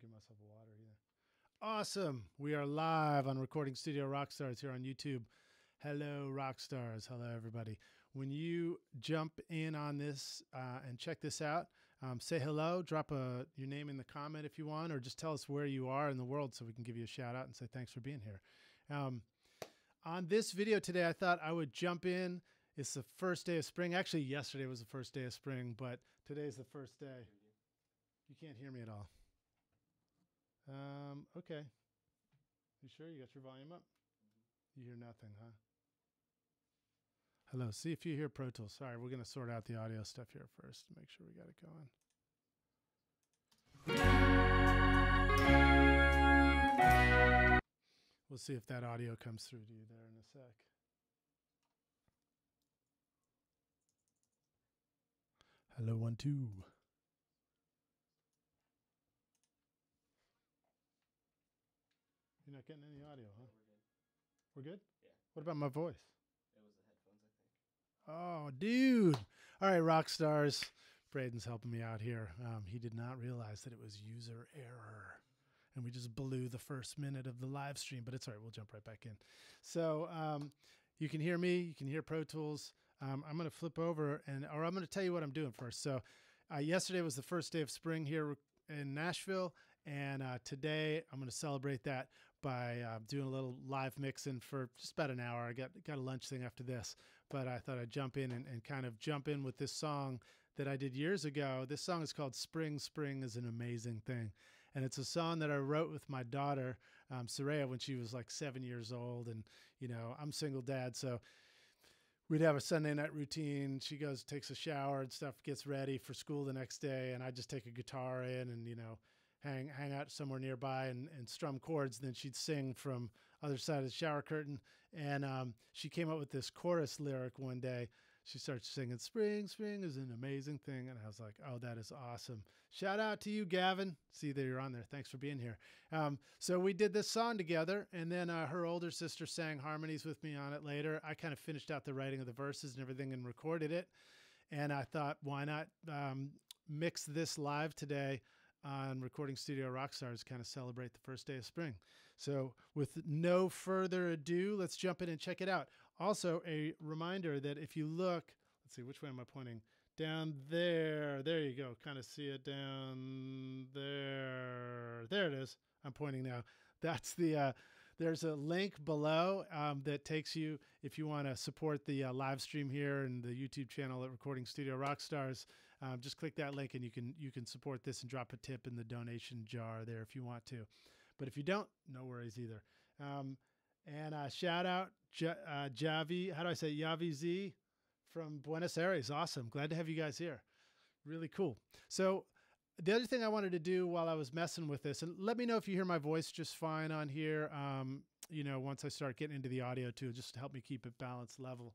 give myself a water either. Awesome. We are live on Recording Studio Rockstars here on YouTube. Hello, Rockstars. Hello, everybody. When you jump in on this and check this out, say hello, drop your name in the comment if you want, or just tell us where you are in the world so we can give you a shout out and say thanks for being here. On this video today, I thought I would jump in. It's the first day of spring. Actually, yesterday was the first day of spring, but today's the first day. You can't hear me at all. Okay. You sure you got your volume up? You hear nothing, huh? Hello. See if you hear Pro Tools. Sorry, we're going to sort out the audio stuff here first to make sure we got it going. We'll see if that audio comes through to you there in a sec. Hello, 1, 2. You're not getting any audio, huh? We're good? Yeah. What about my voice? It was the headphones, I think. Oh, dude. All right, rock stars. Braden's helping me out here. He did not realize that it was user error. And we just blew the first minute of the live stream, but it's all right. We'll jump right back in. So you can hear me. You can hear Pro Tools. I'm going to flip over, or I'm going to tell you what I'm doing first. So yesterday was the first day of spring here in Nashville, and today I'm going to celebrate that by doing a little live mixing for just about an hour. I got a lunch thing after this, but I thought I'd jump in and kind of jump in with this song that I did years ago. This song is called Spring, Spring is an Amazing Thing. And it's a song that I wrote with my daughter, Saraya, when she was like 7 years old. And, you know, I'm a single dad, so we'd have a Sunday night routine. She goes, takes a shower and stuff, gets ready for school the next day. And I just take a guitar in and, you know, hang out somewhere nearby and strum chords. And then she'd sing from other side of the shower curtain. And she came up with this chorus lyric one day. She starts singing, "Spring, spring is an amazing thing." And I was like, oh, that is awesome. Shout out to you, Gavin. See that you're on there. Thanks for being here. So we did this song together. And then her older sister sang harmonies with me on it later. I kind of finished out the writing of the verses and everything and recorded it. And I thought, why not mix this live today on Recording Studio Rockstars, kind of celebrate the first day of spring. So with no further ado, let's jump in and check it out. Also, a reminder that if you look, let's see, which way am I pointing? Down there. There you go. Kind of see it down there. There it is. I'm pointing now. That's the, there's a link below that takes you, if you want to support the live stream here and the YouTube channel at Recording Studio Rockstars, just click that link and you can support this and drop a tip in the donation jar there if you want to. But if you don't, no worries either. And shout out Javi, how do I say, Yavi Z from Buenos Aires. Awesome. Glad to have you guys here. Really cool. So the other thing I wanted to do while I was messing with this, and let me know if you hear my voice just fine on here, you know, once I start getting into the audio too, just to help me keep it balanced level.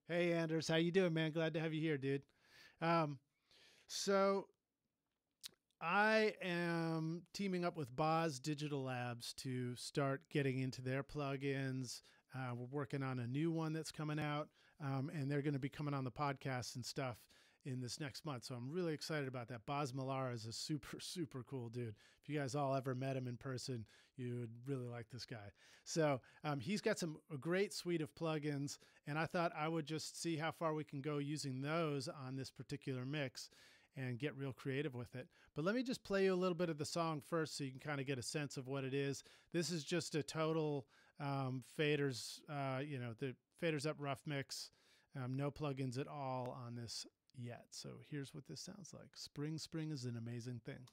Hey, Anders, how you doing, man? Glad to have you here, dude. So I am teaming up with Boz Digital Labs to start getting into their plugins. We're working on a new one that's coming out, and they're going to be coming on the podcast and stuff in this next month. So I'm really excited about that. Boz Millar is a super, super cool dude. If you guys all ever met him in person, you would really like this guy. So he's got a great suite of plugins, and I thought I would just see how far we can go using those on this particular mix and get real creative with it. But let me just play you a little bit of the song first so you can kind of get a sense of what it is. This is just a total faders, you know, the faders up rough mix, no plugins at all on this yet. So here's what this sounds like. Spring, spring is an amazing thing.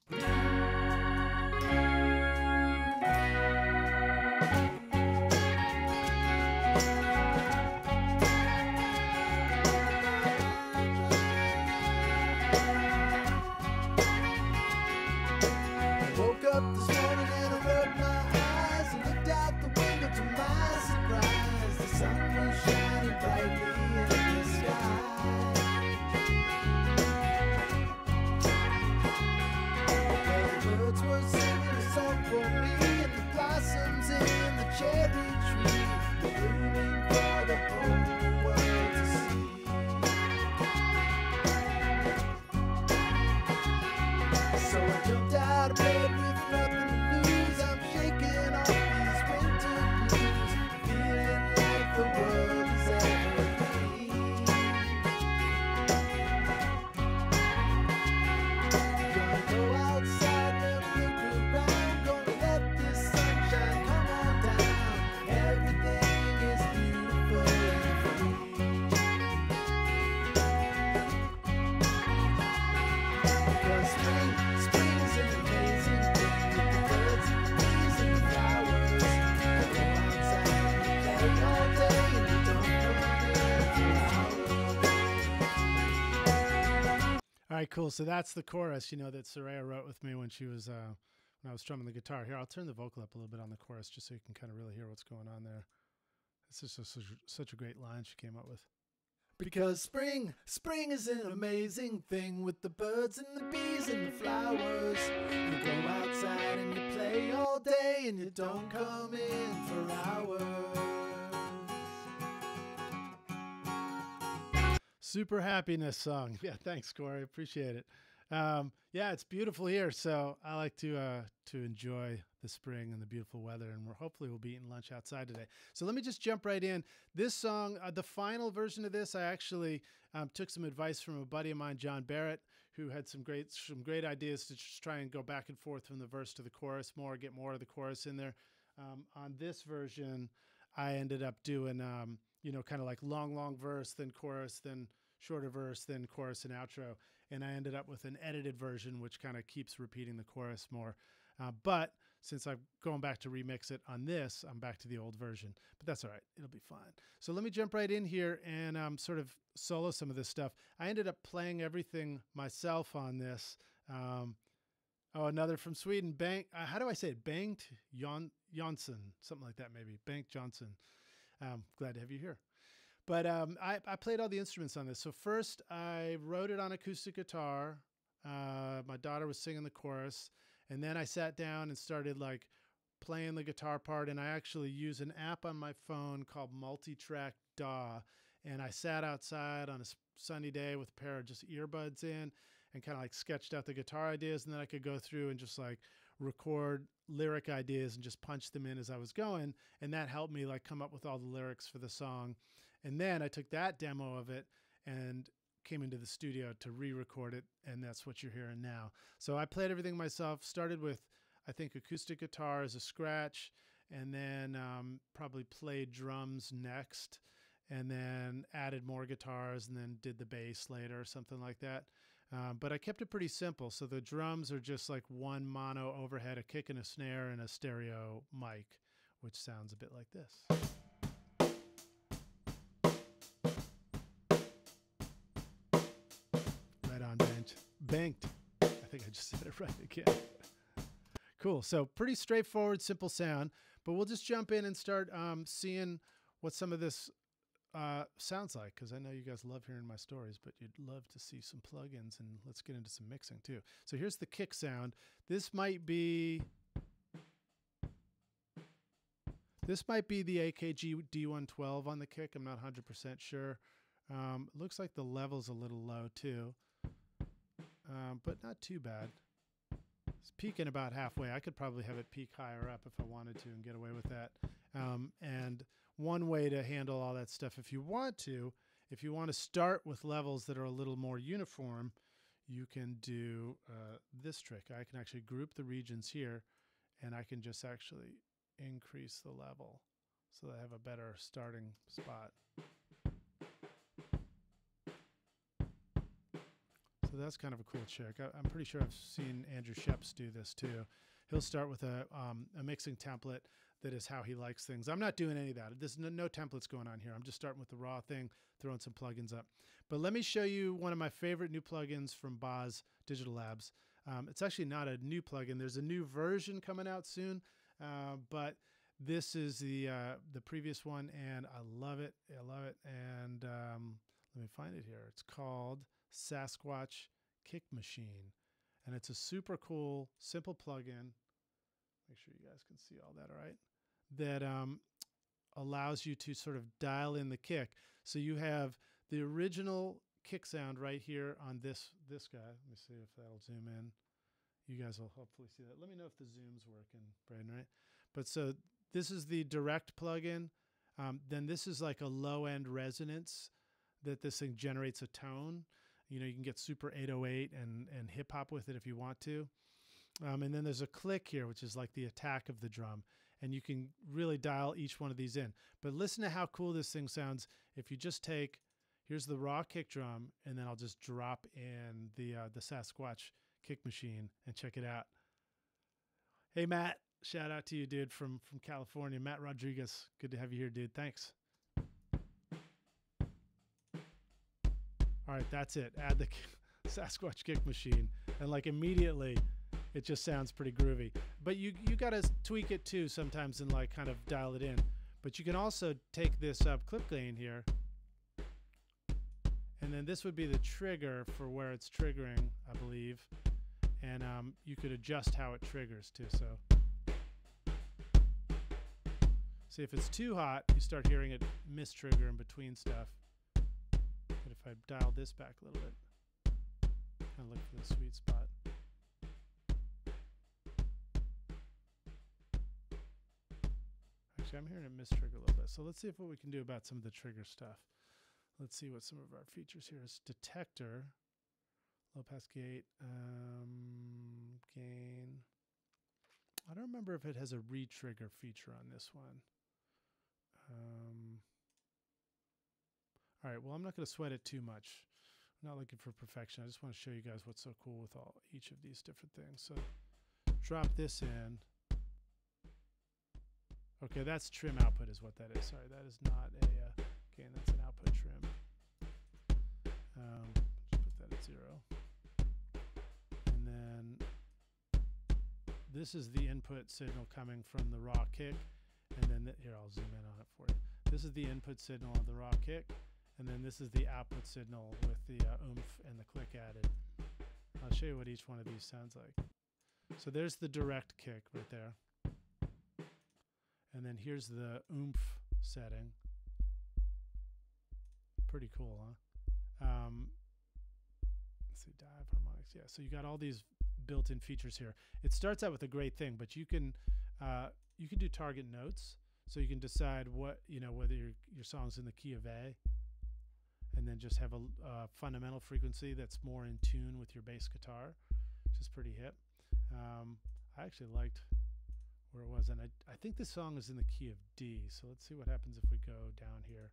I woke up this morning and I rubbed my eyes and looked out the window to my surprise. The sun was shining brightly in the sky. Birds were singing a song for me, and the blossoms in the cherry tree were blooming for the whole world to see. So I jumped out of bed with cool. So that's the chorus, you know, that Soraya wrote with me when she was when I was strumming the guitar. Here, I'll turn the vocal up a little bit on the chorus just so you can kind of really hear what's going on there. This is just such a great line she came up with. Because spring is an amazing thing with the birds and the bees and the flowers. You go outside and you play all day and you don't come in for hours. Super happiness song. Yeah, thanks, Corey. Appreciate it. Yeah, it's beautiful here, so I like to enjoy the spring and the beautiful weather, and hopefully we'll be eating lunch outside today. So let me just jump right in. This song, the final version of this, I actually took some advice from a buddy of mine, John Barrett, who had some great ideas to just try and go back and forth from the verse to the chorus more, get more of the chorus in there. On this version, I ended up doing, you know, kind of like long verse, then chorus, then shorter verse, then chorus and outro. And I ended up with an edited version, which kind of keeps repeating the chorus more. But since I'm going back to remix it on this, I'm back to the old version. But that's all right. It'll be fine. So let me jump right in here and sort of solo some of this stuff. I ended up playing everything myself on this. Oh, another from Sweden. How do I say it? Bengt Jonsson, something like that maybe. Bengt Jonsson. Glad to have you here. But I played all the instruments on this. So first I wrote it on acoustic guitar. My daughter was singing the chorus. And then I sat down and started like playing the guitar part. And I actually use an app on my phone called Multitrack DAW. And I sat outside on a sunny day with a pair of just earbuds in and kind of like sketched out the guitar ideas. And then I could go through and just like record lyric ideas and just punch them in as I was going. And that helped me like come up with all the lyrics for the song. And then I took that demo of it and came into the studio to re-record it. And that's what you're hearing now. So I played everything myself, started with, I think, acoustic guitar as a scratch, and then probably played drums next, and then added more guitars, and then did the bass later or something like that. But I kept it pretty simple. So the drums are just like one mono overhead, a kick and a snare, and a stereo mic, which sounds a bit like this. Right on, Banked. I think I just said it right again. Cool. So pretty straightforward, simple sound, but we'll just jump in and start seeing what some of this sounds like, because I know you guys love hearing my stories, but you'd love to see some plugins, and let's get into some mixing too. So here's the kick sound. This might be the AKG D112 on the kick. I'm not 100% sure. It looks like the level's a little low too, but not too bad. It's peaking about halfway. I could probably have it peak higher up if I wanted to and get away with that. And one way to handle all that stuff, if you want to start with levels that are a little more uniform, you can do this trick. I can actually group the regions here, and I can just actually increase the level so that I have a better starting spot. So that's kind of a cool trick. I'm pretty sure I've seen Andrew Sheps do this too. He'll start with a mixing template that is how he likes things. I'm not doing any of that. There's no templates going on here. I'm just starting with the raw thing, throwing some plugins up. But let me show you one of my favorite new plugins from Boz Digital Labs. It's actually not a new plugin. There's a new version coming out soon, but this is the previous one, and I love it. I love it. And let me find it here. It's called Sasquatch Kick Machine, and it's a super cool, simple plugin. Make sure you guys can see all that, all right? That allows you to sort of dial in the kick. So you have the original kick sound right here on this guy. Let me see if that'll zoom in. You guys will hopefully see that. Let me know if the zoom's working, Braden, right? But so this is the direct plugin. Then this is like a low-end resonance that this thing generates a tone. You know, you can get super 808 and hip hop with it if you want to. And then there's a click here, which is like the attack of the drum. And you can really dial each one of these in. But listen to how cool this thing sounds. If you just take, here's the raw kick drum, and then I'll just drop in the Sasquatch Kick Machine and check it out. Hey, Matt, shout out to you, dude, from California. Matt Rodriguez, good to have you here, dude. Thanks. All right, that's it. Sasquatch kick machine, and like immediately it just sounds pretty groovy. But you gotta tweak it too sometimes and like kind of dial it in. But you can also take this clip gain here, and then this would be the trigger for where it's triggering, I believe. And you could adjust how it triggers too. So see, if it's too hot, you start hearing it mistrigger in between stuff. But if I dial this back a little bit, kind of look for the sweet spot. Actually, I'm hearing it mistrigger a little bit. So let's see what we can do about some of the trigger stuff. Let's see what some of our features here is. Detector, low pass gate, gain. I don't remember if it has a re-trigger feature on this one. All right, well, I'm not going to sweat it too much. I'm not looking for perfection. I just want to show you guys what's so cool with each of these different things. So drop this in. Okay, that's trim output is what that is. Sorry, that is not a gain. That's an output trim. Just put that at 0. And then this is the input signal coming from the raw kick. And then here, I'll zoom in on it for you. This is the input signal of the raw kick. And then this is the output signal with the oomph and the click added. I'll show you what each one of these sounds like. So there's the direct kick right there. And then here's the oomph setting. Pretty cool, huh? Let's see, dive harmonics. Yeah, so you got all these built-in features here. It starts out with a great thing, but you can do target notes, so you can decide what, whether your song's in the key of A, and then just have a fundamental frequency that's more in tune with your bass guitar, which is pretty hip. I actually liked where it was, and I think this song is in the key of D, so let's see what happens if we go down here.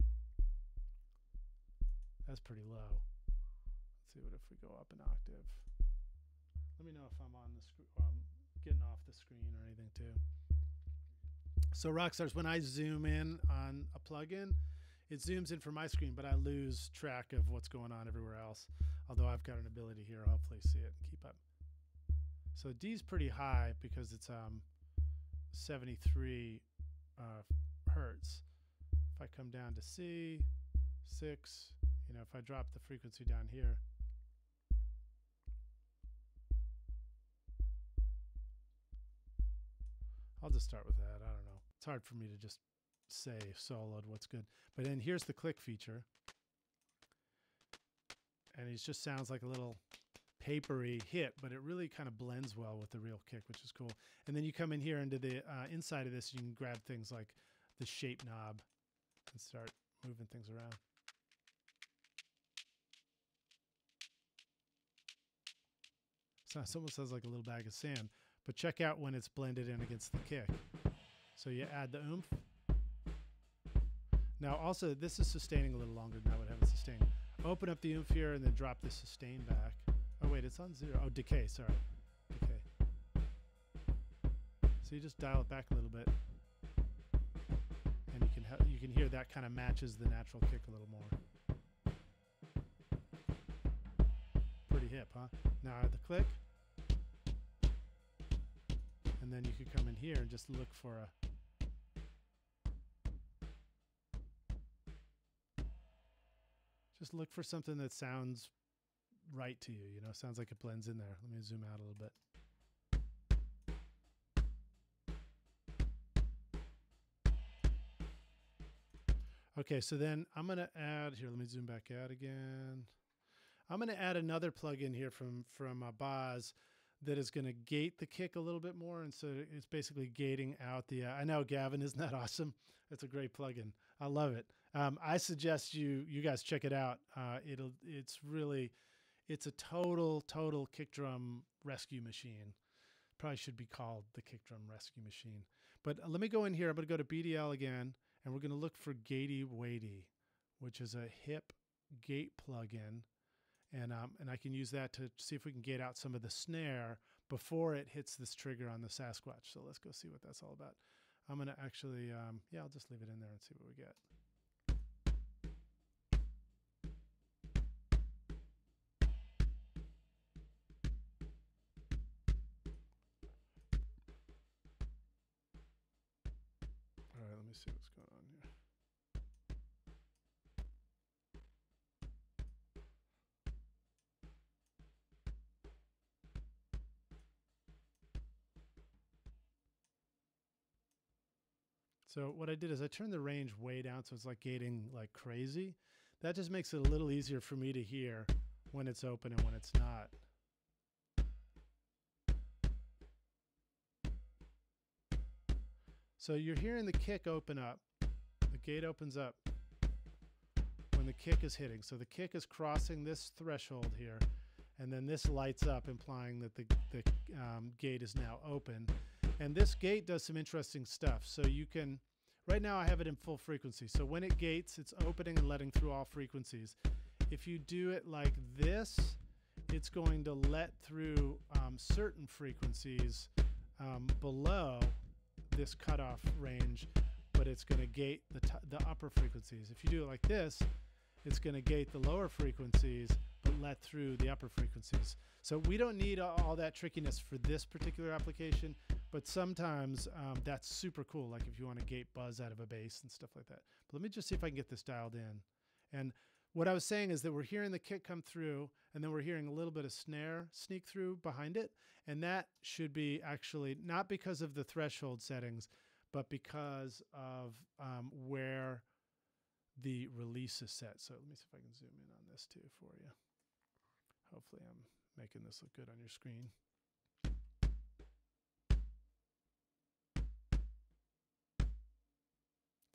That's pretty low. Let's see what if we go up an octave. Let me know if I'm on the getting off the screen or anything too. So Rockstars, when I zoom in on a plugin, it zooms in for my screen, but I lose track of what's going on everywhere else. Although I've got an ability here, I'll hopefully see it and keep up. So D's pretty high because it's 73 hertz. If I come down to C, 6, if I drop the frequency down here, I'll just start with that. I don't know. It's hard for me to just say soloed what's good. But then here's the click feature. And it just sounds like a little papery hit, but it really kind of blends well with the real kick, which is cool. And then you come in here into the inside of this, you can grab things like the shape knob and start moving things around. So it almost sounds like a little bag of sand, but check out when it's blended in against the kick. So you add the oomph. Now also, this is sustaining a little longer than I would have it sustain. Open up the oomph here and then drop the sustain back. Oh wait, it's on 0. Oh, decay, sorry. Decay. So you just dial it back a little bit. And you can hear that kind of matches the natural kick a little more. Pretty hip, huh? Now the click. And then you could come in here and just look for something that sounds right to you, sounds like it blends in there. Let me zoom out a little bit. Okay, so then I'm going to add, here, let me zoom back out again. I'm going to add another plugin here from Boz that is going to gate the kick a little bit more. And so it's basically gating out the, I know, Gavin, isn't that awesome? It's a great plugin. I love it. I suggest you guys check it out. It's a total kick drum rescue machine. Probably should be called the kick drum rescue machine. But let me go in here. I'm going to go to BDL again, and we're going to look for Gatey Weighty, which is a hip gate plugin. And I can use that to see if we can gate out some of the snare before it hits this trigger on the Sasquatch. So let's go see what that's all about. I'm going to actually, I'll just leave it in there and see what we get. see what's going on here. So what I did is I turned the range way down so it's like gating like crazy. That just makes it a little easier for me to hear when it's open and when it's not. So you're hearing the kick open up. The gate opens up when the kick is hitting. So the kick is crossing this threshold here, and then this lights up, implying that the gate is now open. And this gate does some interesting stuff. So you can, right now I have it in full frequency. So when it gates, it's opening and letting through all frequencies. If you do it like this, it's going to let through certain frequencies below this cutoff range, but it's going to gate the upper frequencies. If you do it like this, it's going to gate the lower frequencies, but let through the upper frequencies. So we don't need all that trickiness for this particular application, but sometimes that's super cool, like if you want to gate buzz out of a bass and stuff like that. But let me just see if I can get this dialed in. And what I was saying is that we're hearing the kick come through, and then we're hearing a little bit of snare sneak through behind it. And that should be actually not because of the threshold settings, but because of where the release is set. So let me see if I can zoom in on this too for you. Hopefully I'm making this look good on your screen.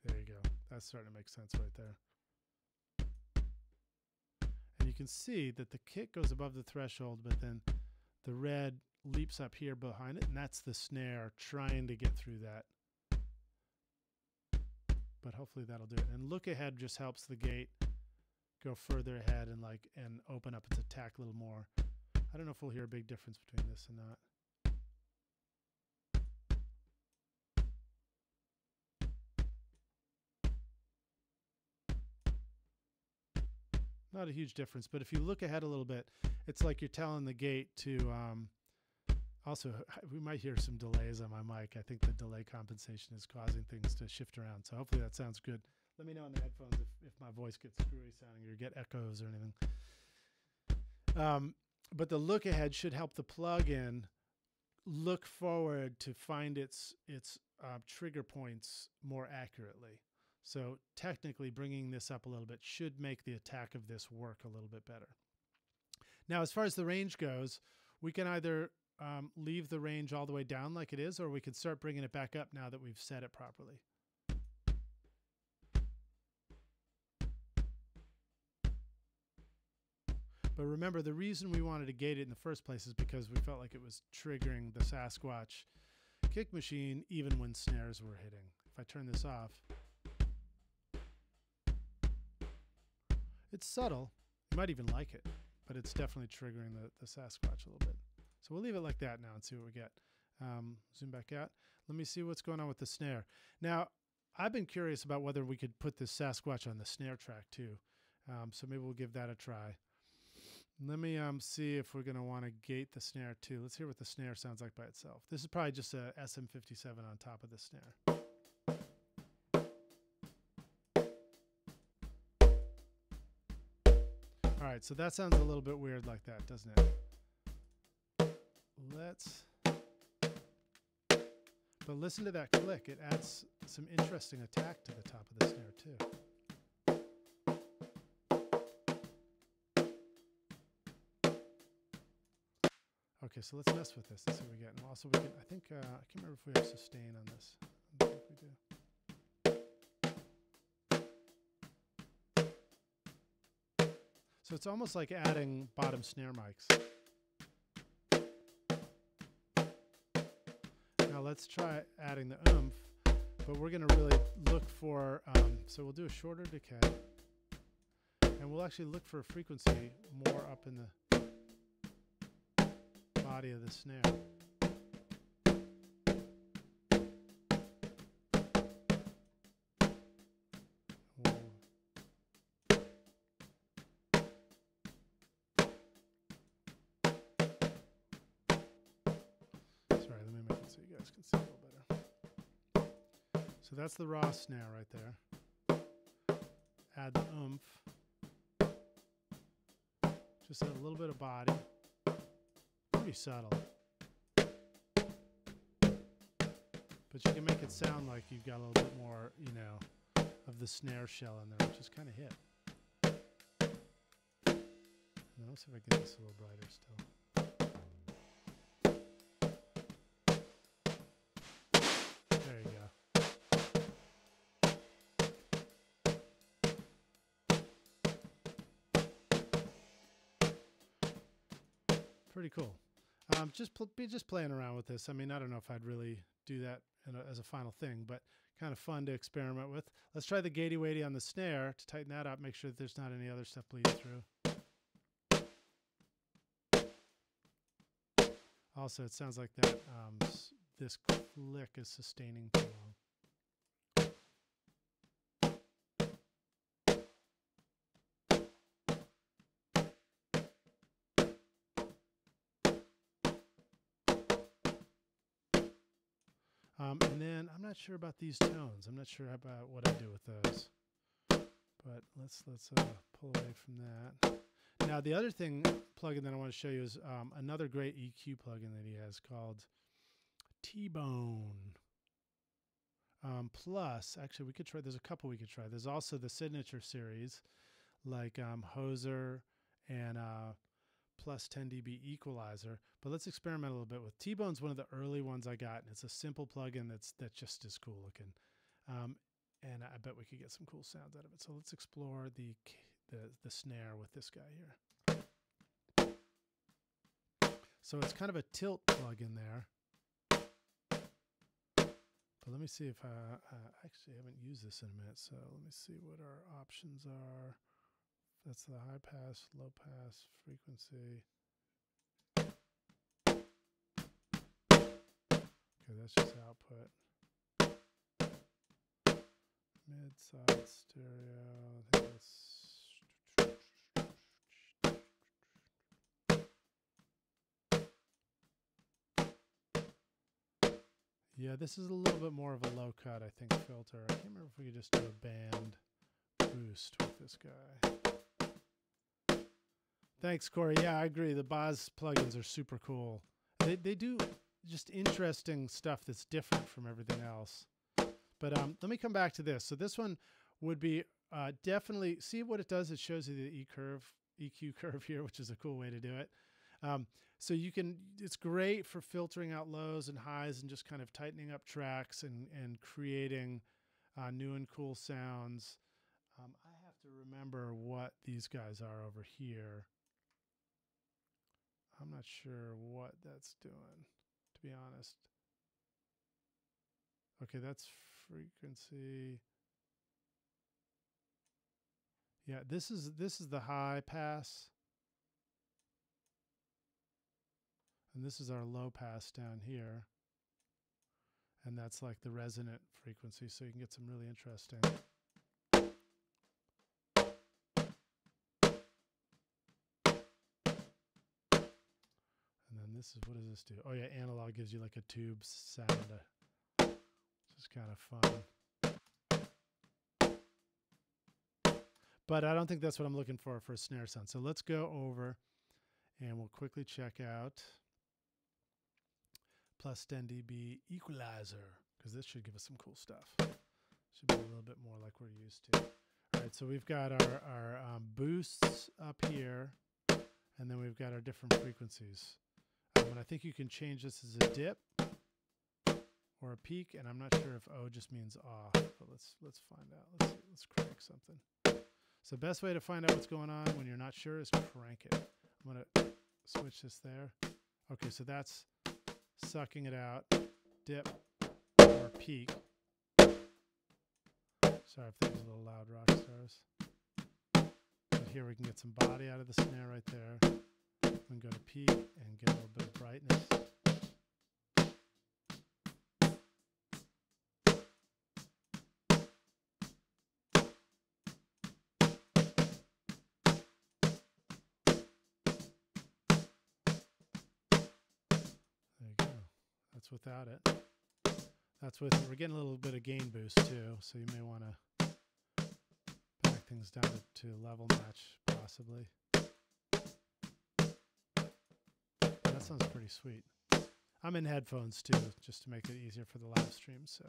There you go. That's starting to make sense right there. And you can see that the kick goes above the threshold, but then the red leaps up here behind it, and that's the snare trying to get through that. But hopefully that'll do it. And look ahead just helps the gate go further ahead and open up its attack a little more. I don't know if we'll hear a big difference between this and not. Not a huge difference, but if you look ahead a little bit, it's like you're telling the gate to, also, we might hear some delays on my mic. I think the delay compensation is causing things to shift around. So hopefully that sounds good. Let me know in the headphones if my voice gets screwy sounding or get echoes or anything. But the look ahead should help the plug-in look forward to find its trigger points more accurately. So technically bringing this up a little bit should make the attack of this work a little bit better. Now, as far as the range goes, we can either leave the range all the way down like it is, or we can start bringing it back up now that we've set it properly. But remember, the reason we wanted to gate it in the first place is because we felt like it was triggering the Sasquatch kick machine even when snares were hitting. If I turn this off, it's subtle. You might even like it, but it's definitely triggering the Sasquatch a little bit. So we'll leave it like that now and see what we get. Zoom back out. Let me see what's going on with the snare. Now, I've been curious about whether we could put this Sasquatch on the snare track too. So maybe we'll give that a try. Let me see if we're going to want to gate the snare too. Let's hear what the snare sounds like by itself. This is probably just a SM57 on top of the snare. All right, so that sounds a little bit weird like that, doesn't it? But listen to that click. It adds some interesting attack to the top of the snare too. Okay, so let's mess with this. Let's see what we get. And also, we can, I think, I can't remember if we have sustain on this. I don't think we do. So it's almost like adding bottom snare mics. Now let's try adding the oomph, but we're going to really look for, so we'll do a shorter decay, and we'll actually look for a frequency more up in the body of the snare. Sorry, let me make it so you guys can see a little better. So So that's the raw snare right there. Add the oomph. Just a little bit of body. Pretty subtle. But you can make it sound like you've got a little bit more, you know, of the snare shell in there, which is kind of hit. Now, let's see if I can get this a little brighter still. There you go. Pretty cool. Just playing around with this. I mean, I don't know if I'd really do that as a final thing, but kind of fun to experiment with. Let's try the gatey weighty on the snare to tighten that up. Make sure that there's not any other stuff bleeding through. Also, it sounds like that this click is sustaining too long. And then I'm not sure about these tones. I'm not sure about what I do with those. But let's pull away from that. Now the other plugin that I want to show you is another great EQ plugin that he has called T-Bone. Plus, actually, we could try. There's a couple we could try. There's also the signature series, like Hoser and plus 10 dB equalizer. But let's experiment a little bit with T-Bone's one of the early ones I got, and it's a simple plugin that just is cool looking. And I bet we could get some cool sounds out of it. So let's explore the snare with this guy here. So it's kind of a tilt plugin there. But let me see if I actually haven't used this in a minute. So let me see what our options are. That's the high pass, low pass, frequency. Okay, that's just output. Mid-side stereo. I think that's. Yeah, this is a little bit more of a low cut, I think, filter. I can't remember if we could just do a band boost with this guy. Thanks, Corey. Yeah, I agree. The Boz plugins are super cool. They do just interesting stuff that's different from everything else. But let me come back to this. So this one would be definitely, see what it does? It shows you the EQ curve here, which is a cool way to do it. So you can, it's great for filtering out lows and highs and just kind of tightening up tracks and creating new and cool sounds. I have to remember what these guys are over here. I'm not sure what that's doing, to be honest. Okay, that's frequency. Yeah, this is the high pass. And this is our low pass down here. And that's like the resonant frequency, so you can get some really interesting. And then this is, what does this do? Oh yeah, analog gives you like a tube sound, which is kind of fun. But I don't think that's what I'm looking for a snare sound. So let's go over and we'll quickly check out plus 10 dB equalizer, because this should give us some cool stuff. Should be a little bit more like we're used to. All right, so we've got our boosts up here, and then we've got our different frequencies. And I think you can change this as a dip or a peak, and I'm not sure if O just means off, but let's find out. Let's see, let's crank something. So the best way to find out what's going on when you're not sure is crank it. I'm gonna switch this there. Okay, so that's sucking it out, dip or peak. Sorry if that was a little loud, rock stars. But here we can get some body out of the snare right there. We can go to peak and get a little bit of brightness. There you go. That's without it. That's with it. We're getting a little bit of gain boost too, so you may want to back things down to level match possibly. That sounds pretty sweet. I'm in headphones too, just to make it easier for the live stream, so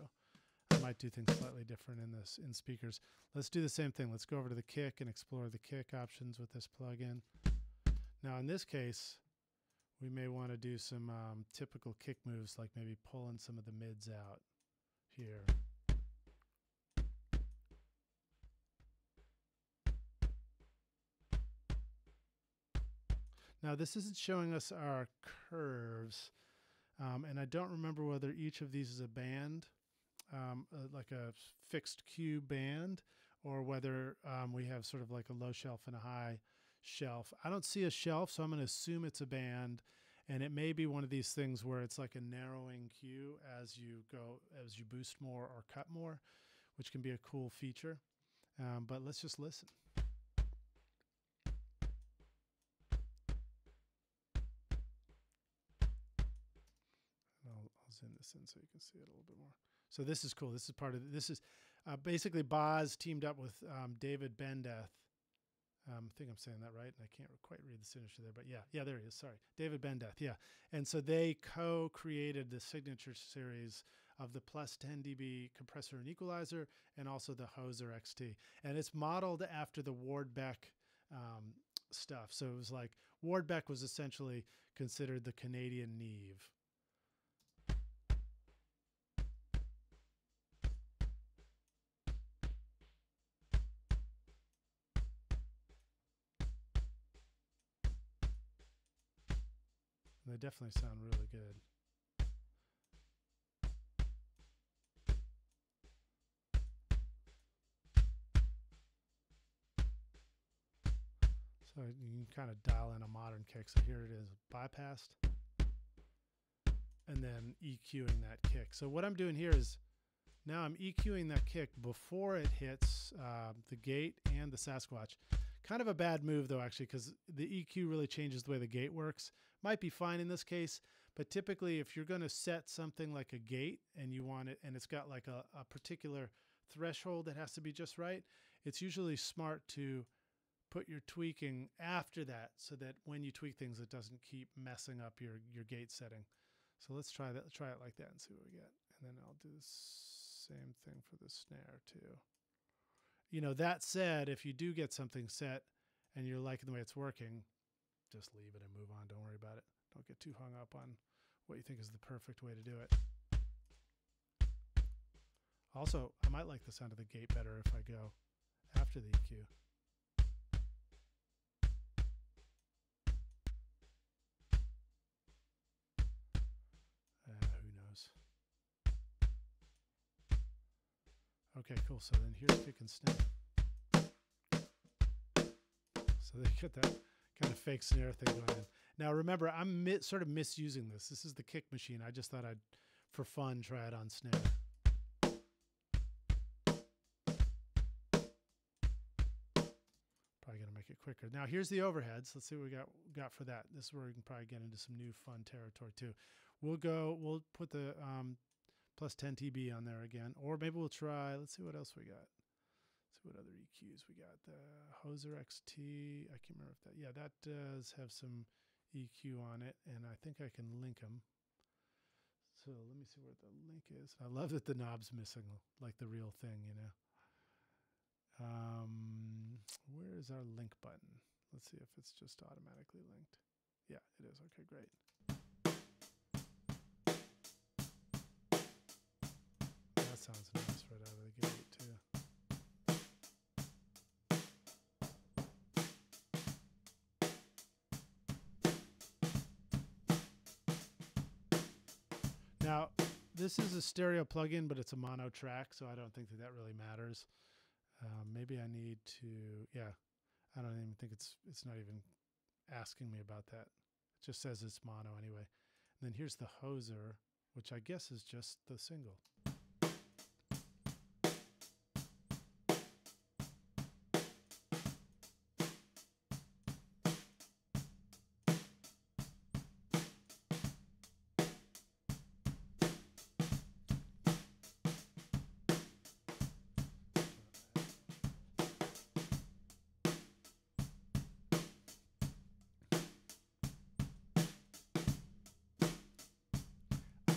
I might do things slightly different in speakers. Let's do the same thing. Let's go over to the kick and explore the kick options with this plugin. Now in this case, we may want to do some typical kick moves, like maybe pulling some of the mids out here. Now this isn't showing us our curves, and I don't remember whether each of these is a band, like a fixed Q band, or whether we have sort of like a low shelf and a high shelf. I don't see a shelf, so I'm going to assume it's a band, and it may be one of these things where it's like a narrowing Q as you boost more or cut more, which can be a cool feature. But let's just listen. I'll zoom this in so you can see it a little bit more. So this is cool. This is part of this is basically Boz teamed up with David Bendeth. I think I'm saying that right, and I can't quite read the signature there, but yeah, there he is. Sorry, David Bendeth. Yeah, and so they co-created the signature series of the plus 10 dB compressor and equalizer, and also the Hoser XT, and it's modeled after the Ward Beck stuff. So it was like Ward Beck was essentially considered the Canadian Neve. They definitely sound really good. So you can kind of dial in a modern kick. So here it is, bypassed, and then EQing that kick. So what I'm doing here is now I'm EQing that kick before it hits the gate and the Sasquatch. Kind of a bad move though, actually, because the EQ really changes the way the gate works. Might be fine in this case, but typically if you're going to set something like a gate and you want it, and it's got like a particular threshold that has to be just right, it's usually smart to put your tweaking after that, so that when you tweak things, it doesn't keep messing up your gate setting. So let's try that. Try it like that and see what we get. And then I'll do the same thing for the snare too. You know, that said, if you do get something set and you're liking the way it's working, just leave it and move on. Don't worry about it. Don't get too hung up on what you think is the perfect way to do it. Also, I might like the sound of the gate better if I go after the EQ. Who knows? Okay, cool. So then here's kick and snare. So they get that kind of fake snare thing going in. Now remember, I'm sort of misusing this. This is the kick machine. I just thought I'd, for fun, try it on snare. Probably gonna make it quicker. Now here's the overheads. Let's see what we got for that. This is where we can probably get into some new fun territory too. We'll put the plus 10 TB on there again, or maybe we'll try. Let's see what else we got. See what other EQs we got. The Hoser XT. I can't remember if that. Yeah, that does have some EQ on it, and I think I can link them. So let me see where the link is. I love that the knob's missing, like the real thing, you know. Where is our link button? Let's see if it's just automatically linked. Yeah, it is. Okay, great. That sounds nice right out of the gate too. Now, this is a stereo plugin, but it's a mono track, so I don't think that really matters. Maybe I need to, yeah, I don't even think it's not even asking me about that. It just says it's mono anyway. And then here's the Hoser, which I guess is just the single.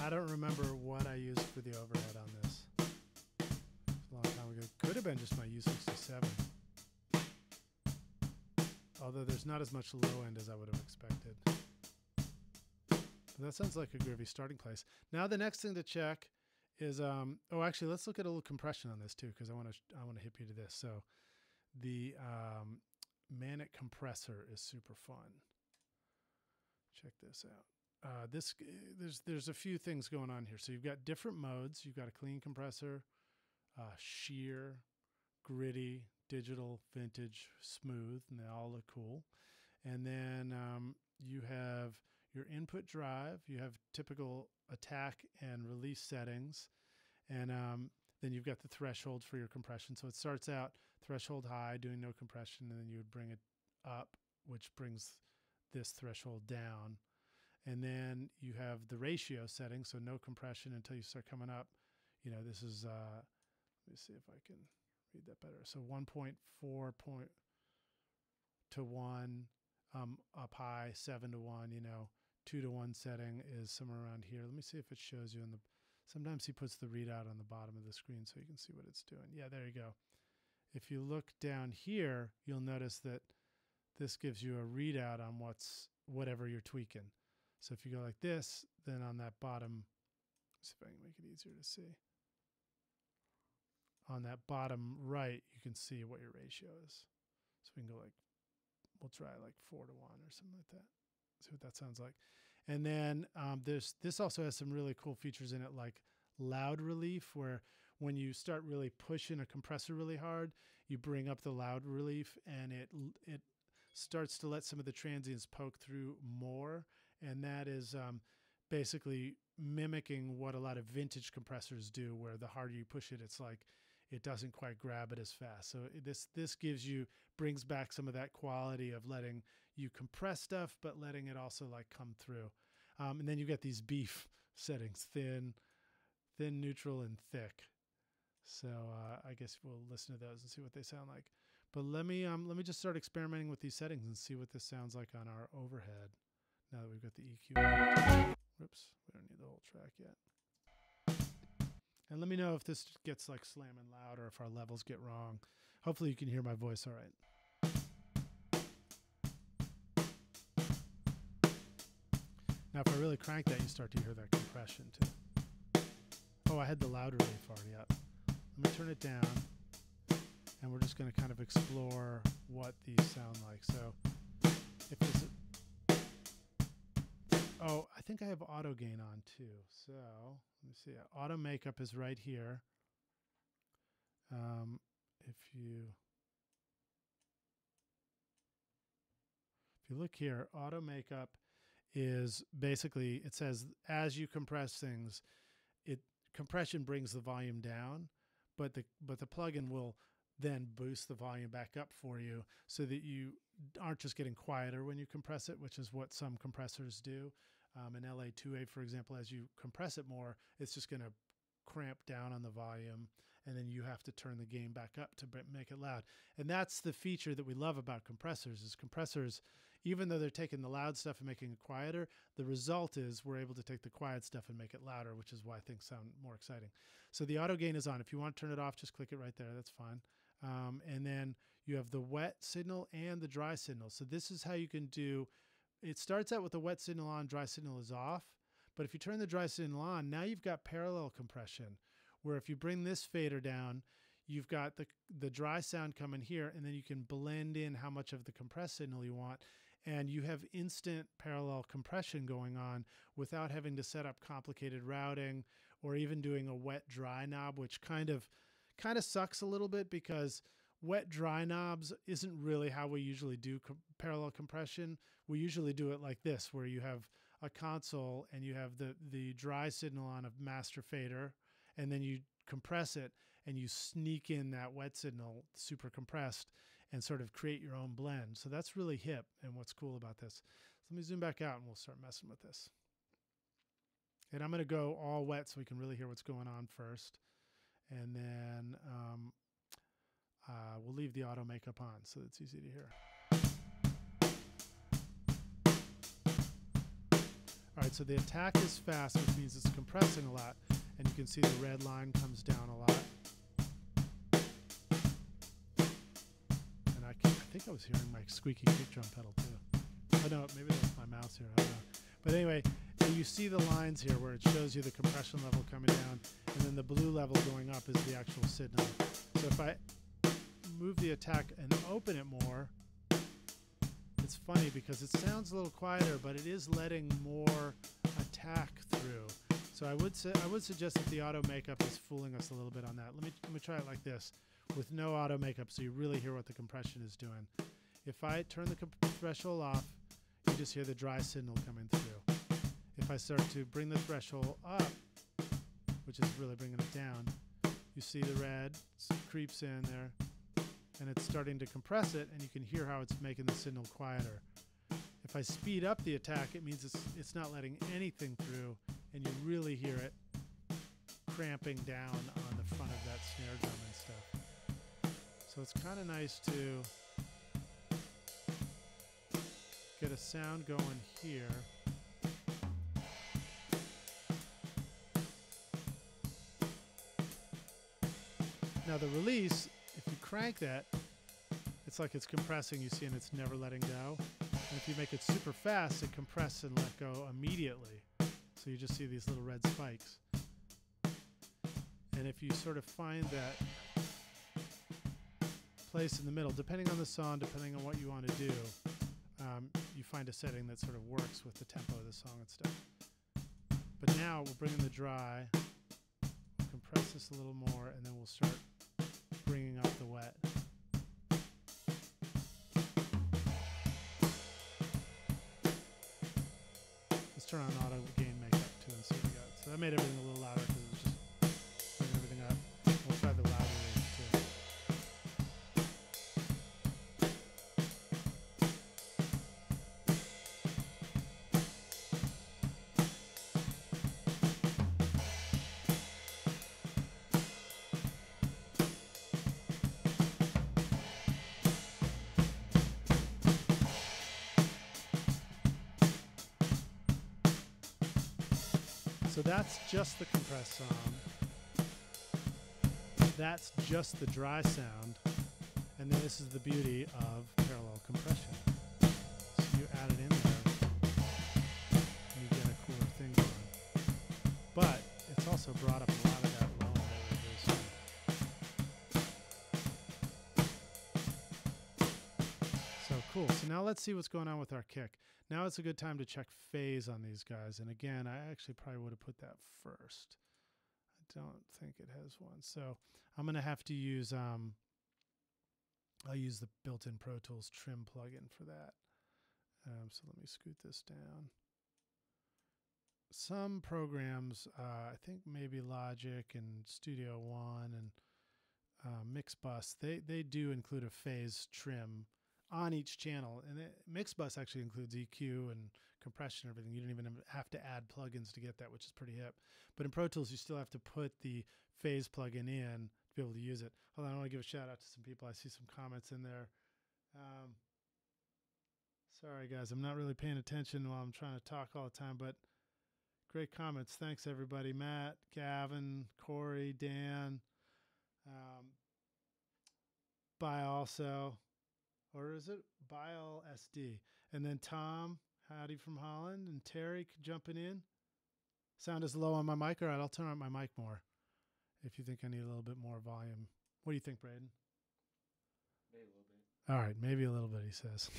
I don't remember what I used for the overhead on this. It was a long time ago. Could have been just my U67. Although there's not as much low end as I would have expected. But that sounds like a groovy starting place. Now the next thing to check is, oh, actually, let's look at a little compression on this too, because I want to hip you to this. So the Manic compressor is super fun. Check this out. There's a few things going on here. So you've got different modes. You've got a clean compressor, shear, gritty, digital, vintage, smooth, and they all look cool. And then you have your input drive. You have typical attack and release settings. And then you've got the thresholds for your compression. So it starts out threshold high, doing no compression, and then you would bring it up, which brings this threshold down. And then you have the ratio setting, so no compression until you start coming up. You know, this is, let me see if I can read that better. So 1.4 to 1, up high, 7 to 1, you know, 2 to 1 setting is somewhere around here. Let me see if it shows you in the, sometimes he puts the readout on the bottom of the screen so you can see what it's doing. Yeah, there you go. If you look down here, you'll notice that this gives you a readout on whatever you're tweaking. So if you go like this, then on that bottom, let's see if I can make it easier to see. On that bottom right, you can see what your ratio is. So we can go like, we'll try like 4 to 1 or something like that. See what that sounds like. And then this also has some really cool features in it, like loud relief, where when you start really pushing a compressor really hard, you bring up the loud relief and it starts to let some of the transients poke through more. And that is basically mimicking what a lot of vintage compressors do, where the harder you push it, it's like it doesn't quite grab it as fast. So this brings back some of that quality of letting you compress stuff, but letting it also like come through. And then you get these beef settings: thin, neutral, and thick. So I guess we'll listen to those and see what they sound like. But let me just start experimenting with these settings and see what this sounds like on our overhead. Now that we've got the EQ. Whoops, we don't need the whole track yet. And let me know if this gets like slamming loud or if our levels get wrong. Hopefully you can hear my voice all right. Now if I really crank that, you start to hear that compression too. Oh, I had the loud relief already up. Let me turn it down. And we're just going to kind of explore what these sound like. So if there's oh, I think I have auto gain on too. So let me see. Auto makeup is right here. If you look here, auto makeup is basically, it says as you compress things, compression brings the volume down, but the plugin will then boost the volume back up for you so that you aren't just getting quieter when you compress it, which is what some compressors do. In LA2A, for example, as you compress it more, it's just going to cramp down on the volume, and then you have to turn the gain back up to make it loud. And that's the feature that we love about compressors, is compressors, even though they're taking the loud stuff and making it quieter, the result is we're able to take the quiet stuff and make it louder, which is why things sound more exciting. So the auto gain is on. If you want to turn it off, just click it right there. That's fine. And then you have the wet signal and the dry signal. So this is how you can do, it starts out with the wet signal on, dry signal is off. But if you turn the dry signal on, now you've got parallel compression, where if you bring this fader down, you've got the dry sound coming here, and then you can blend in how much of the compressed signal you want. And you have instant parallel compression going on without having to set up complicated routing or even doing a wet dry knob, which kind of sucks a little bit, because wet dry knobs isn't really how we usually do parallel compression. We usually do it like this, where you have a console and you have the dry signal on a master fader, and then you compress it and you sneak in that wet signal super compressed and sort of create your own blend. So that's really hip and what's cool about this. So let me zoom back out and we'll start messing with this. And I'm going to go all wet so we can really hear what's going on first. And then we'll leave the auto makeup on so it's easy to hear. All right, so the attack is fast, which means it's compressing a lot, and you can see the red line comes down a lot. And I think I was hearing my squeaky kick drum pedal too. Oh no, maybe that was my mouse here, I don't know. But anyway, you see the lines here where it shows you the compression level coming down, and then the blue level going up is the actual signal. So if I move the attack and open it more, it's funny because it sounds a little quieter, but it is letting more attack through. So I would suggest that the auto makeup is fooling us a little bit on that. Let me try it like this, with no auto makeup, so you really hear what the compression is doing. If I turn the threshold off, you just hear the dry signal coming through. If I start to bring the threshold up, which is really bringing it down, you see the red creeps in there, and it's starting to compress it, and you can hear how it's making the signal quieter. If I speed up the attack, it means it's not letting anything through, and you really hear it cramping down on the front of that snare drum and stuff. So it's kind of nice to get a sound going here. Now the release, if you crank that, it's like it's compressing, you see, and it's never letting go. And if you make it super fast, it compresses and let go immediately. So you just see these little red spikes. And if you sort of find that place in the middle, depending on the song, depending on what you want to do, you find a setting that sort of works with the tempo of the song and stuff. But now we'll bring in the dry, we'll compress this a little more, and then we'll start bringing up the wet. Let's turn on auto gain makeup too and see what we got. So that made everything a little louder because it was just bringing everything up. We'll try the louder range too. So that's just the compressed sound. That's just the dry sound. And then this is the beauty of parallel compression. So you add it in there, and you get a cooler thing going. But it's also brought up a lot of that low vibration. So cool. So now let's see what's going on with our kick. Now it's a good time to check phase on these guys. And again, I actually probably would have put that first. I don't think it has one. So I'm going to have to use, I'll use the built-in Pro Tools trim plugin for that. So let me scoot this down. Some programs, I think maybe Logic and Studio One and Mixbus, they do include a phase trim on each channel, and Mixbus actually includes EQ and compression and everything. You don't even have to add plugins to get that, which is pretty hip. But in Pro Tools, you still have to put the phase plugin in to be able to use it. Hold on, I want to give a shout out to some people. I see some comments in there. Sorry guys, I'm not really paying attention while I'm trying to talk all the time, but great comments. Thanks everybody. Matt, Gavin, Corey, Dan, Bye also. Or is it Bile SD? And then Tom, howdy from Holland, and Terry jumping in. Sound is low on my mic. All right, I'll turn on my mic more if you think I need a little bit more volume. What do you think, Braden? Maybe a little bit. All right, maybe a little bit, he says.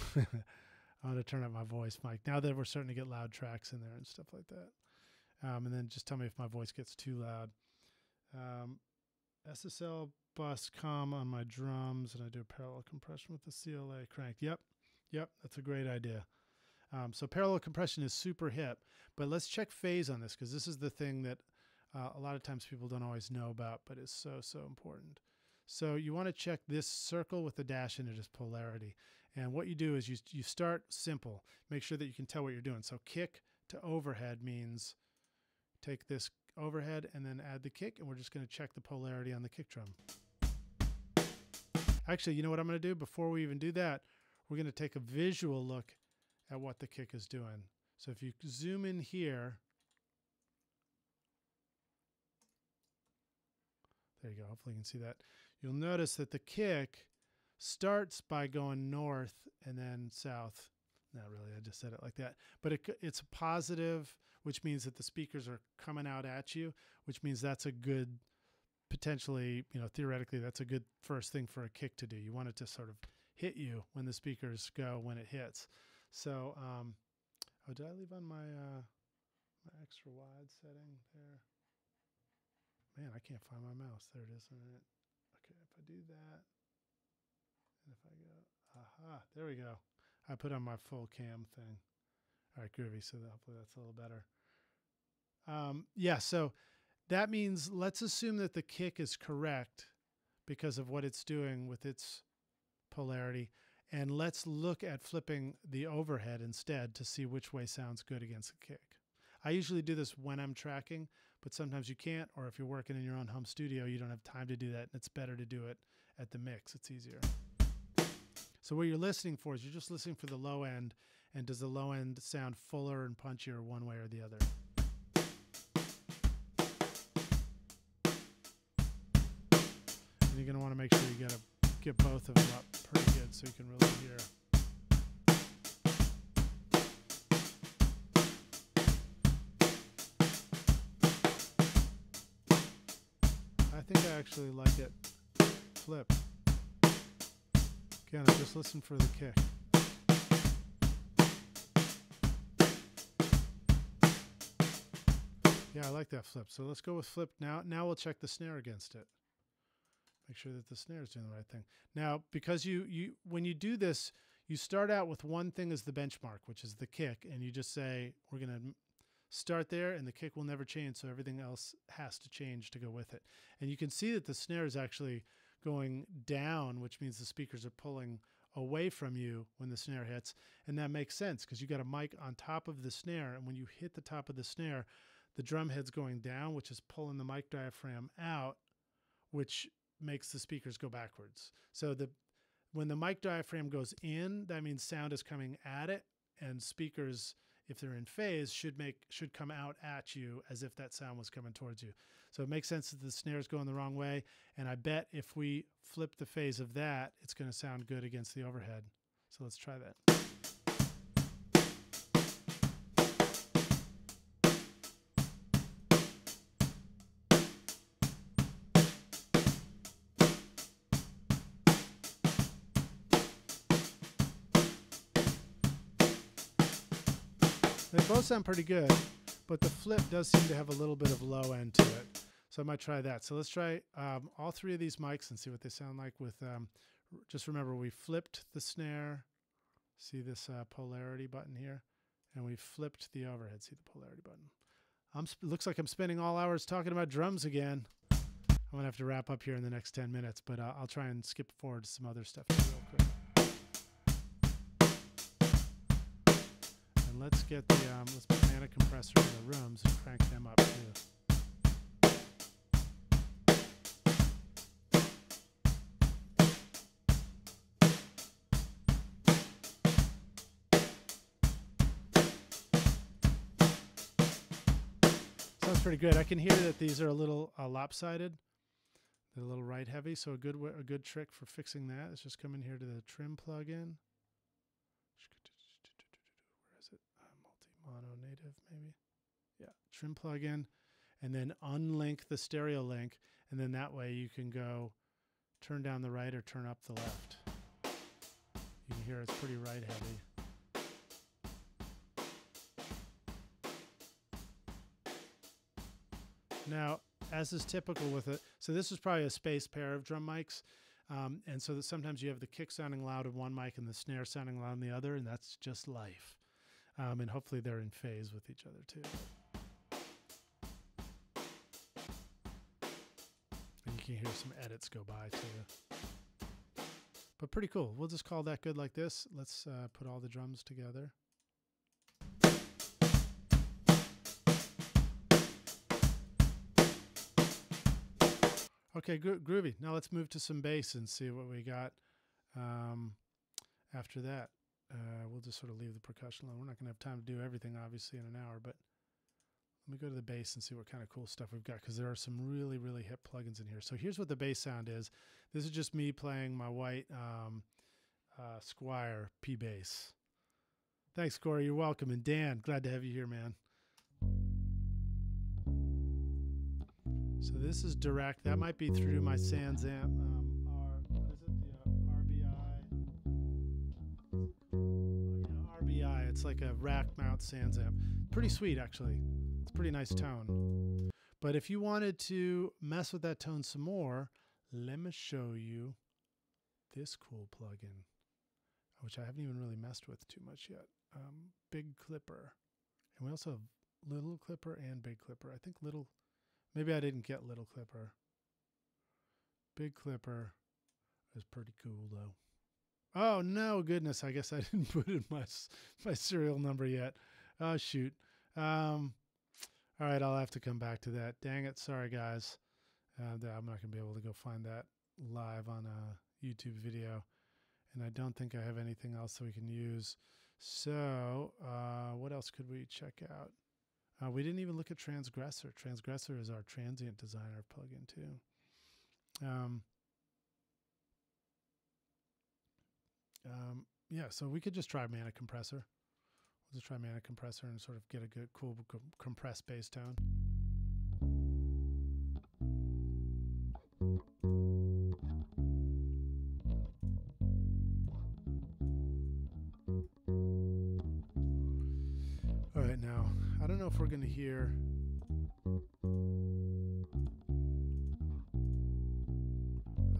I'm going to turn up my voice mic now that we're starting to get loud tracks in there and stuff like that. And then just tell me if my voice gets too loud. SSL bus com on my drums, and I do a parallel compression with the CLA cranked. Yep, that's a great idea. So parallel compression is super hip, but let's check phase on this because this is the thing that a lot of times people don't always know about, but is so important. So you want to check this circle with the dash in it as polarity. And what you do is you start simple. Make sure that you can tell what you're doing. So kick to overhead means take this overhead and then add the kick, and we're just going to check the polarity on the kick drum. Actually, you know what I'm going to do? Before we even do that, we're going to take a visual look at what the kick is doing. So if you zoom in here, there you go. Hopefully you can see that. You'll notice that the kick starts by going north and then south. Not really, I just said it like that. But it's a positive, which means that the speakers are coming out at you, which means that's a good, potentially, theoretically, that's a good first thing for a kick to do. You want it to sort of hit you when the speakers go, when it hits. So, oh, did I leave on my extra wide setting there? Man, I can't find my mouse. There it is. Okay, if I do that, and if I go, aha, there we go. I put on my full cam thing. All right, groovy. So hopefully that's a little better. Yeah, so that means let's assume that the kick is correct because of what it's doing with its polarity. And let's look at flipping the overhead instead to see which way sounds good against the kick. I usually do this when I'm tracking, but sometimes you can't, or if you're working in your own home studio, you don't have time to do that, and it's better to do it at the mix. It's easier. So what you're listening for is you're just listening for the low end, and does the low end sound fuller and punchier one way or the other? And you're going to want to make sure you get both of them up pretty good so you can really hear. I think I actually like it flipped. Again, I just listen for the kick. Yeah, I like that flip. So let's go with flip now. Now we'll check the snare against it. Make sure that the snare is doing the right thing. Now, because when you do this, you start out with one thing as the benchmark, which is the kick, and you just say, we're going to start there, and the kick will never change, so everything else has to change to go with it. And you can see that the snare is actually going down, which means the speakers are pulling away from you when the snare hits. And that makes sense because you got a mic on top of the snare, and when you hit the top of the snare, the drum head's going down, which is pulling the mic diaphragm out, which makes the speakers go backwards. So when the mic diaphragm goes in, that means sound is coming at it, and speakers, if they're in phase, should come out at you as if that sound was coming towards you. So it makes sense that the snare is going the wrong way, and I bet if we flip the phase of that, it's going to sound good against the overhead. So let's try that. They both sound pretty good, but the flip does seem to have a little bit of low end to it. So I might try that. So let's try all three of these mics and see what they sound like with, just remember we flipped the snare. See this polarity button here? And we flipped the overhead. See the polarity button. Looks like I'm spending all hours talking about drums again. I'm going to have to wrap up here in the next 10 minutes, but I'll try and skip forward to some other stuff real quick. Let's get the let's put mana compressor in the rooms and crank them up too. Sounds pretty good. I can hear that these are a little lopsided. They're a little right heavy, so a good trick for fixing that is just come in here to the trim plug-in. Mono native, maybe. Yeah, trim plug-in, and then unlink the stereo link, and then that way you can go turn down the right or turn up the left. You can hear it's pretty right heavy. Now, as is typical with it, so this is probably a space pair of drum mics, and so that sometimes you have the kick sounding loud in one mic and the snare sounding loud in the other, and that's just life. And hopefully they're in phase with each other too. And you can hear some edits go by too. But pretty cool. We'll just call that good like this. Let's put all the drums together. Okay, groovy. Now let's move to some bass and see what we got after that. we'll just sort of leave the percussion alone. We're not going to have time to do everything, obviously, in an hour, but let me go to the bass and see what kind of cool stuff we've got, because there are some really, really hip plugins in here. So here's what the bass sound is. This is just me playing my white Squire P bass. Thanks, Corey. You're welcome. And Dan, glad to have you here, man. So this is direct. That might be through my Sans amp. What is it? The RBI. It's like a rack mount Sans amp. Pretty sweet, actually. It's a pretty nice tone. But if you wanted to mess with that tone some more, let me show you this cool plugin, which I haven't even really messed with too much yet. Big Clipper. And we also have Little Clipper and Big Clipper. I think Little... Maybe I didn't get Little Clipper. Big Clipper is pretty cool, though. Oh, no, goodness. I guess I didn't put in my serial number yet. Oh, shoot. All right, I'll have to come back to that. Dang it. Sorry, guys. I'm not going to be able to go find that live on a YouTube video. And I don't think I have anything else that we can use. So what else could we check out? We didn't even look at Transgressor. Transgressor is our transient designer plugin too. Yeah, so we could just try Mana Compressor. We'll just try Mana Compressor and sort of get a good, cool, compressed bass tone. All right, now, I don't know if we're going to hear... I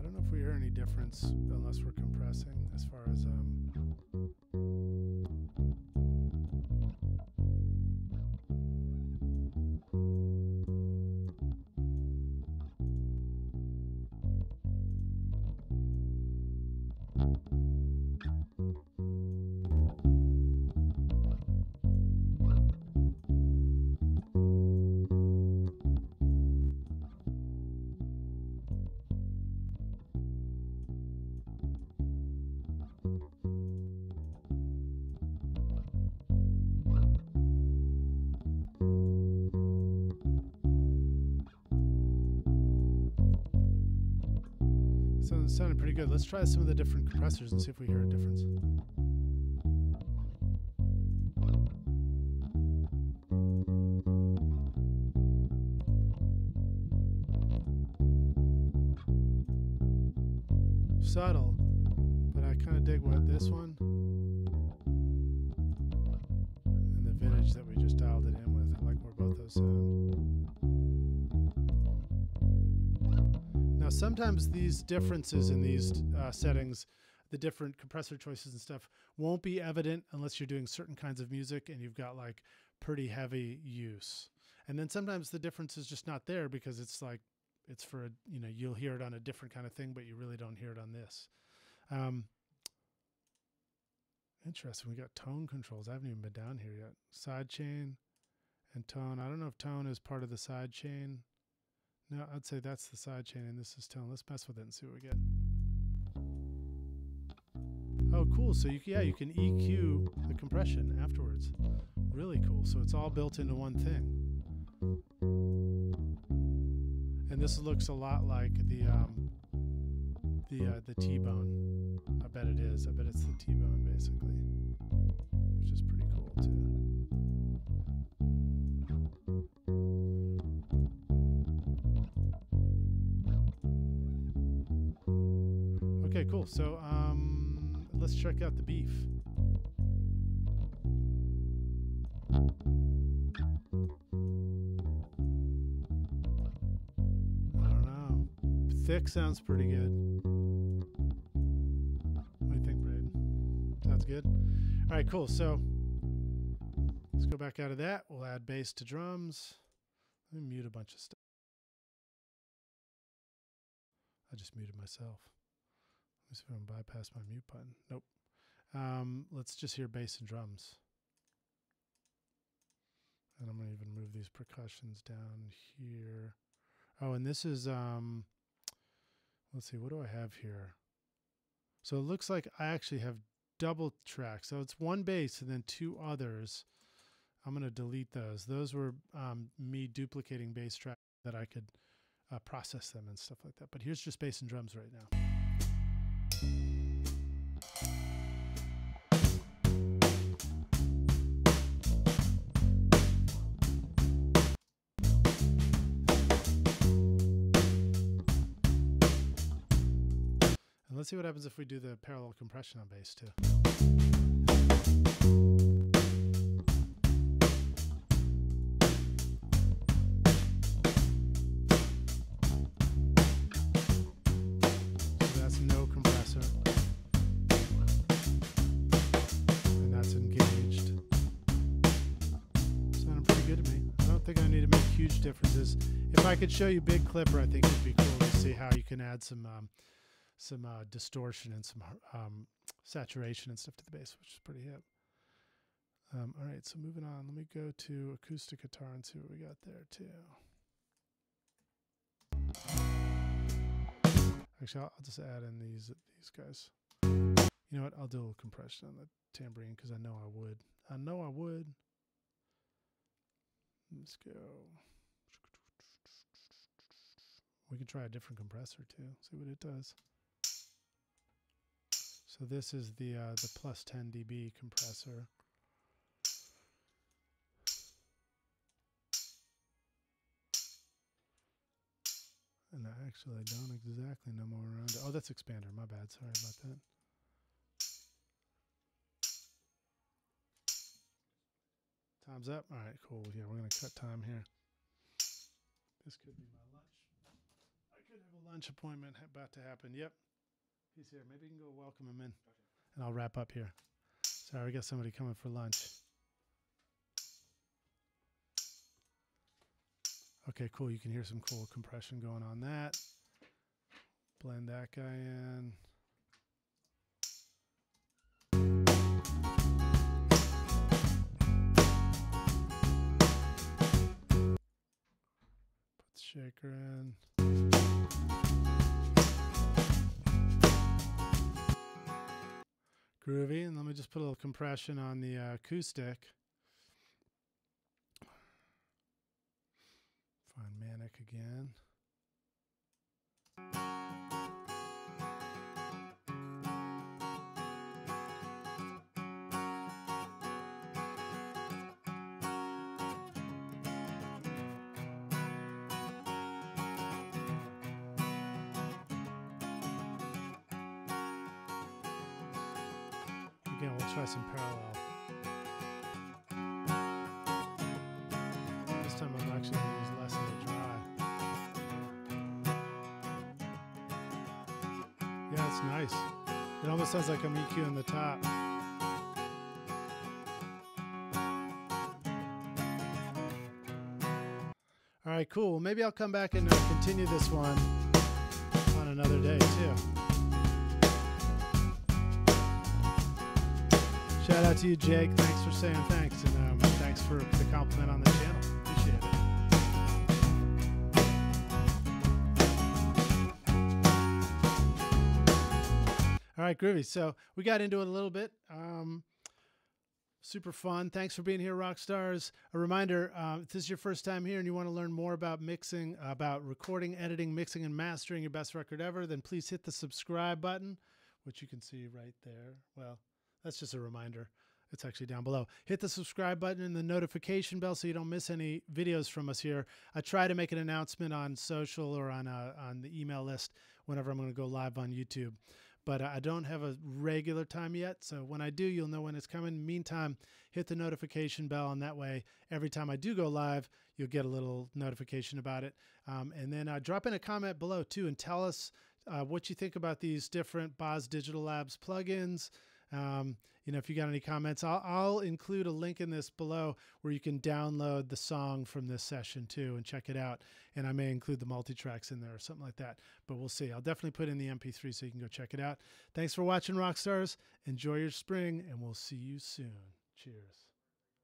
don't know if we hear any difference unless we're compressing as far as... So it sounded pretty good. Let's try some of the different compressors and see if we hear a difference. Subtle, but I kind of dig what this one and the vintage that we just dialed it in with. I like where both those sound. Now, sometimes these differences in these settings, the different compressor choices and stuff, won't be evident unless you're doing certain kinds of music and you've got like pretty heavy use. And then sometimes the difference is just not there because it's like, it's for, you know, you'll hear it on a different kind of thing, but you really don't hear it on this. Interesting. We got tone controls. I haven't even been down here yet. Side chain and tone. I don't know if tone is part of the side chain. No, I'd say that's the side chain and this is tone. Let's mess with it and see what we get. Oh, cool. So you can EQ the compression afterwards. Really cool. So it's all built into one thing. And this looks a lot like the T-bone. I bet it is. I bet it's the T-bone basically, which is pretty cool too. Okay, cool. So let's check out the beef. I don't know. Thick sounds pretty good. What do you think, Braden? Sounds good? All right, cool. So let's go back out of that. We'll add bass to drums. Let me mute a bunch of stuff. I just muted myself. Let me see if I can bypass my mute button. Nope. Let's just hear bass and drums. And I'm going to even move these percussions down here. Oh, and this is, let's see, what do I have here? So it looks like I actually have double tracks. So it's one bass and then 2 others. I'm going to delete those. Those were me duplicating bass tracks that I could process them and stuff like that. But here's just bass and drums right now. And let's see what happens if we do the parallel compression on bass too. Differences. If I could show you Big Clipper, I think it'd be cool to see how you can add some distortion and some saturation and stuff to the bass, which is pretty hip. All right, so moving on. Let me go to acoustic guitar and see what we got there too. Actually, I'll just add in these guys. You know what? I'll do a little compression on the tambourine because I know I would. I know I would. Let's go. We can try a different compressor too. See what it does. So this is the plus 10 dB compressor. And I actually don't exactly know more around it. Oh, that's expander. My bad. Sorry about that. Time's up. All right, cool. Yeah, we're going to cut time here. This could be my lunch. I could have a lunch appointment about to happen. Yep. He's here. Maybe you can go welcome him in. And I'll wrap up here. Sorry, we got somebody coming for lunch. Okay, cool. You can hear some cool compression going on that. Blend that guy in. Put the shaker in. Groovy. And let me just put a little compression on the acoustic. Find Manic again. Again, we'll try some parallel. This time I'm actually going to use less of the dry. Yeah, it's nice. It almost sounds like I'm EQing the top. All right, cool. Well, maybe I'll come back and continue this one on another day too. Shout out to you, Jake. Thanks for saying thanks, and thanks for the compliment on the channel. Appreciate it. All right, groovy. So we got into it a little bit. Super fun. Thanks for being here, rock stars. A reminder, if this is your first time here and you want to learn more about mixing, about recording, editing, mixing, and mastering your best record ever, then please hit the subscribe button, which you can see right there. Well, that's just a reminder. It's actually down below. Hit the subscribe button and the notification bell so you don't miss any videos from us here. I try to make an announcement on social or on the email list whenever I'm going to go live on YouTube. But I don't have a regular time yet, so when I do, you'll know when it's coming. Meantime, hit the notification bell, and that way, every time I do go live, you'll get a little notification about it. And then drop in a comment below, too, and tell us what you think about these different Boz Digital Labs plugins. You know, if you got any comments, I'll include a link in this below where you can download the song from this session too and check it out. And I may include the multi-tracks in there or something like that, but we'll see. I'll definitely put in the MP3 so you can go check it out. Thanks for watching, Rockstars. Enjoy your spring, and we'll see you soon. Cheers.